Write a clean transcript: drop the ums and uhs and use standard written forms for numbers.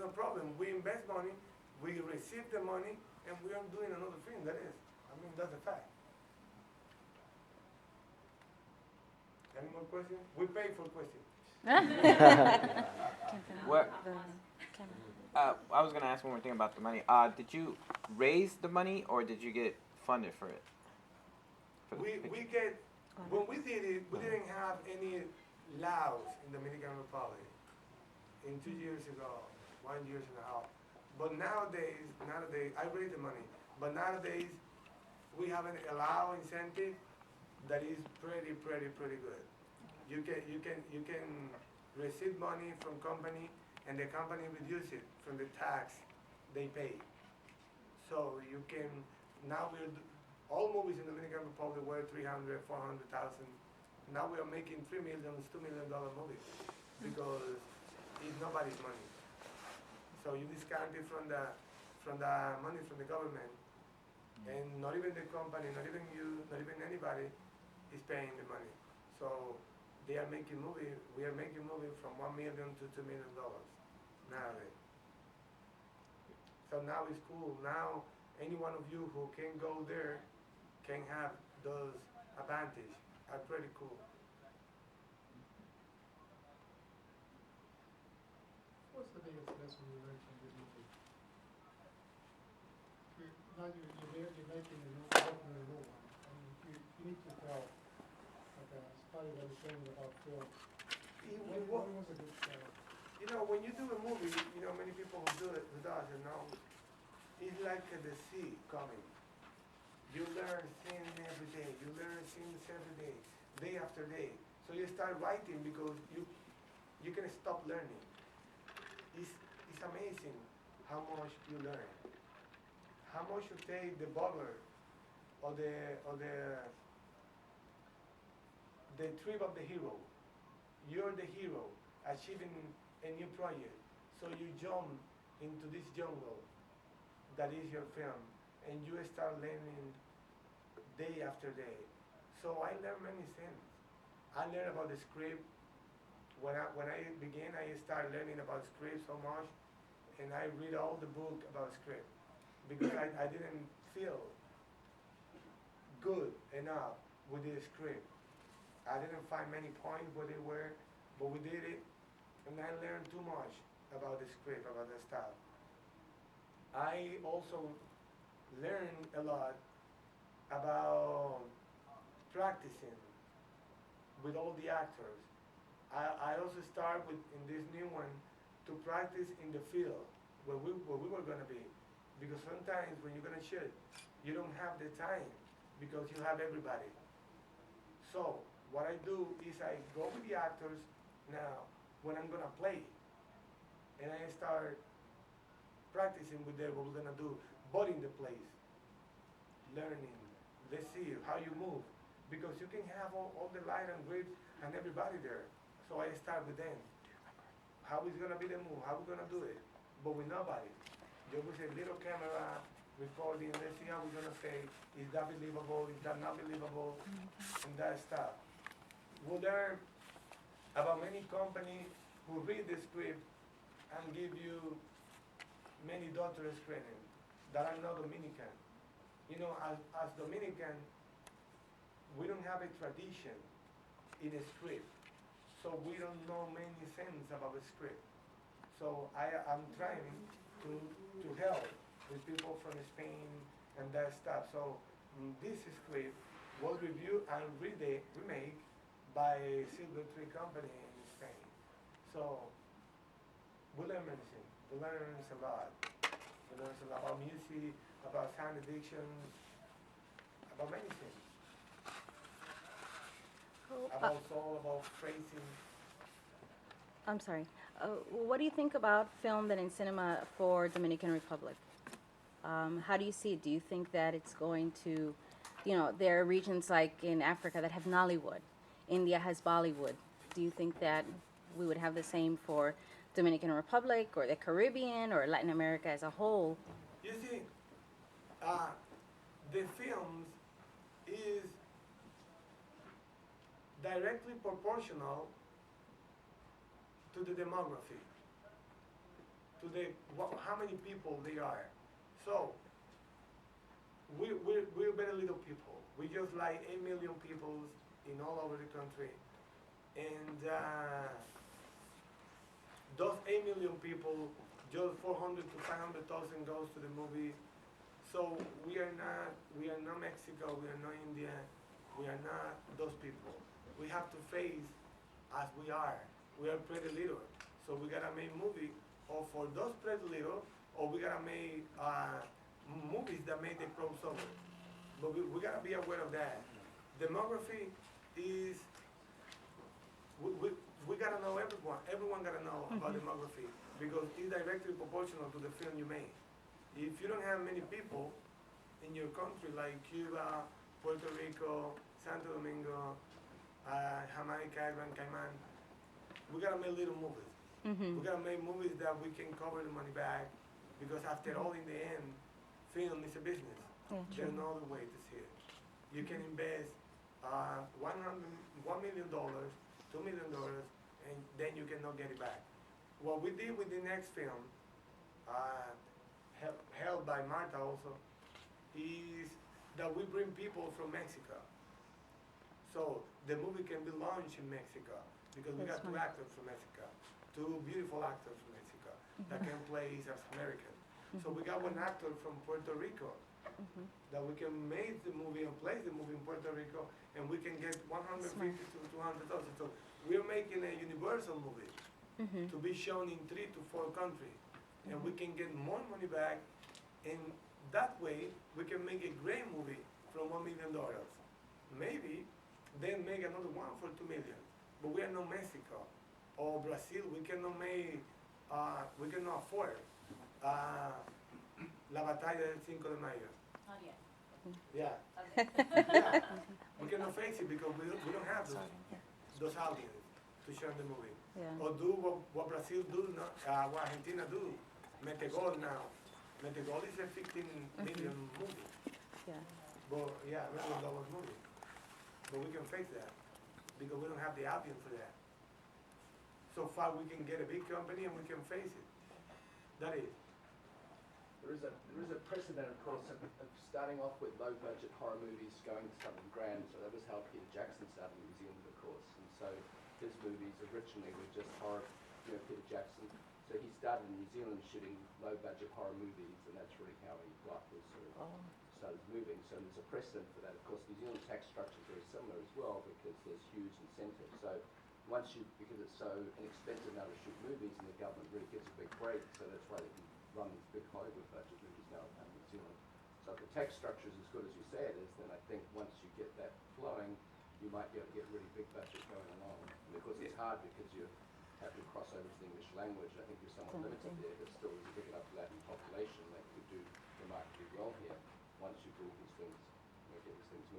no problem. We invest money, we receive the money, and we are doing another thing. That is, I mean, that's a fact. Any more questions? We pay for questions. What? I was gonna ask one more thing about the money. Did you raise the money or did you get funded for it? For the We picture? get, when we did it, we didn't have any laws in Dominican Republic in 2 years ago, 1 year and a half. But nowadays, I raise the money, but nowadays, we have an allow incentive that is pretty good. You can receive money from company and the company reduce it from the tax they pay. So you can, now all movies in the Dominican Republic were 300, 400,000. Now we are making $3 million, $2 million movies because it's nobody's money. So you discount it from the money from the government, and not even the company, not even you, not even anybody is paying the money. So they are making movie. We are making movie from $1 million to $2 million nowadays. So now it's cool. Now any one of you who can go there can have those advantages. Are pretty cool. What's the biggest lesson you learned from your movie? Now you're making a new, opening a new one. I mean, you need to tell, like a story that is telling about film. What was a good story? You know, when you do a movie, you know, many people who do it, who does, you know, it's like the sea coming. You learn things every day. You learn things every day, day after day. So you start writing because you can stop learning. It's amazing how much you learn. How much you take the bugger or the trip of the hero. You're the hero achieving a new project. So you jump into this jungle that is your film, and you start learning day after day. So I learned many things. I learned about the script. When I began, I started learning about script so much, and I read all the book about script because I didn't feel good enough with the script. I didn't find many points where they were, but we did it, and I learned too much about the script, about the stuff. I also learned a lot about practicing with all the actors. I also start with in this new one to practice in the field where we were gonna be, because sometimes when you're gonna shoot, you don't have the time because you have everybody. So what I do is I go with the actors now when I'm gonna play, and I start practicing with them what we're gonna do, but in the place, learning. Let's see how you move, because you can have all the light and grip and everybody there. So I start with them. How is gonna be the move? How we gonna do it? But with nobody. Just with a little camera recording. Let's see how we're gonna say. Is that believable? Is that not believable? And that stuff. We learn about many companies who read the script and give you many doctorate training that are not Dominican. You know, as Dominican, we don't have a tradition in a script, so we don't know many things about the script. So I'm trying to help with people from Spain and that stuff. So this script was reviewed and remade by Silver Tree Company in Spain. So we learn many things. We learn a lot. We learn a lot about music, about sound addictions, about many things. About soul, about phrasing. I'm sorry. What do you think about film and in cinema for Dominican Republic? How do you see it? Do you think that it's going to, there are regions like in Africa that have Nollywood. India has Bollywood. Do you think that we would have the same for Dominican Republic or the Caribbean or Latin America as a whole? You see, the films is directly proportional to the demography. to how many people they are. So we're very little people. We just like 8 million people in all over the country, and those 8 million people, just 400 to 500,000 goes to the movie. So we are not Mexico, we are not India, we are not those people. We have to face as we are. We are pretty little. So we gotta make movie or for those pretty little, or we gotta make movies that make the crossover. But we gotta be aware of that. Demography is, we gotta know everyone gotta know about demography because it's directly proportional to the film you make. If you don't have many people in your country like Cuba, Puerto Rico, Santo Domingo, Jamaica, Gran Cayman, we gotta make little movies. We gotta make movies that we can cover the money back because after all, in the end, film is a business. Yeah, There's true. no other way to see it. You can invest $1 million, $2 million, and then you cannot get it back. What we did with the next film, held by Marta also, is that we bring people from Mexico. So the movie can be launched in Mexico because we That's got two fine. actors from Mexico, two beautiful actors from Mexico that can play as American. So we got one actor from Puerto Rico that we can make the movie and place the movie in Puerto Rico, and we can get 150 to 200,000. So we're making a universal movie to be shown in 3 to 4 countries, and we can get more money back, and that way we can make a great movie from $1 million. Maybe then make another one for 2 million. But we are not Mexico or Brazil. We cannot make, we cannot afford La Batalla del 5 de Mayo. Not yet. Yeah. Okay. Yeah. We cannot face it because we don't have those audience to show the movie. Yeah. Or do what Brazil do, what Argentina do. Metegol now. Metegol is a 15 million movie. Yeah. But yeah, $1 million movie. But we can face that because we don't have the audience for that. So far we can get a big company and we can face it. That is. There is a precedent, of course, of starting off with low-budget horror movies going to something grand. So that was how Peter Jackson started in New Zealand, of course. And so his movies originally were just horror, Peter Jackson. So he started in New Zealand shooting low-budget horror movies, and that's really how he got this sort of started moving. So there's a precedent for that. Of course, New Zealand tax structure is very similar as well because there's huge incentives. So because it's so inexpensive now to shoot movies, and the government really gives a big break, so that's why they can run these big Hollywood budget movies now in New Zealand. So if the tax structure is as good as you say it is, then I think once you get that flowing, you might be able to get really big budget going along. And of course, it's hard because you have to cross over to the English language. I think you're somewhat limited there, but still there's a big enough Latin population that could do remarkably well here once you build these things, get these things moving.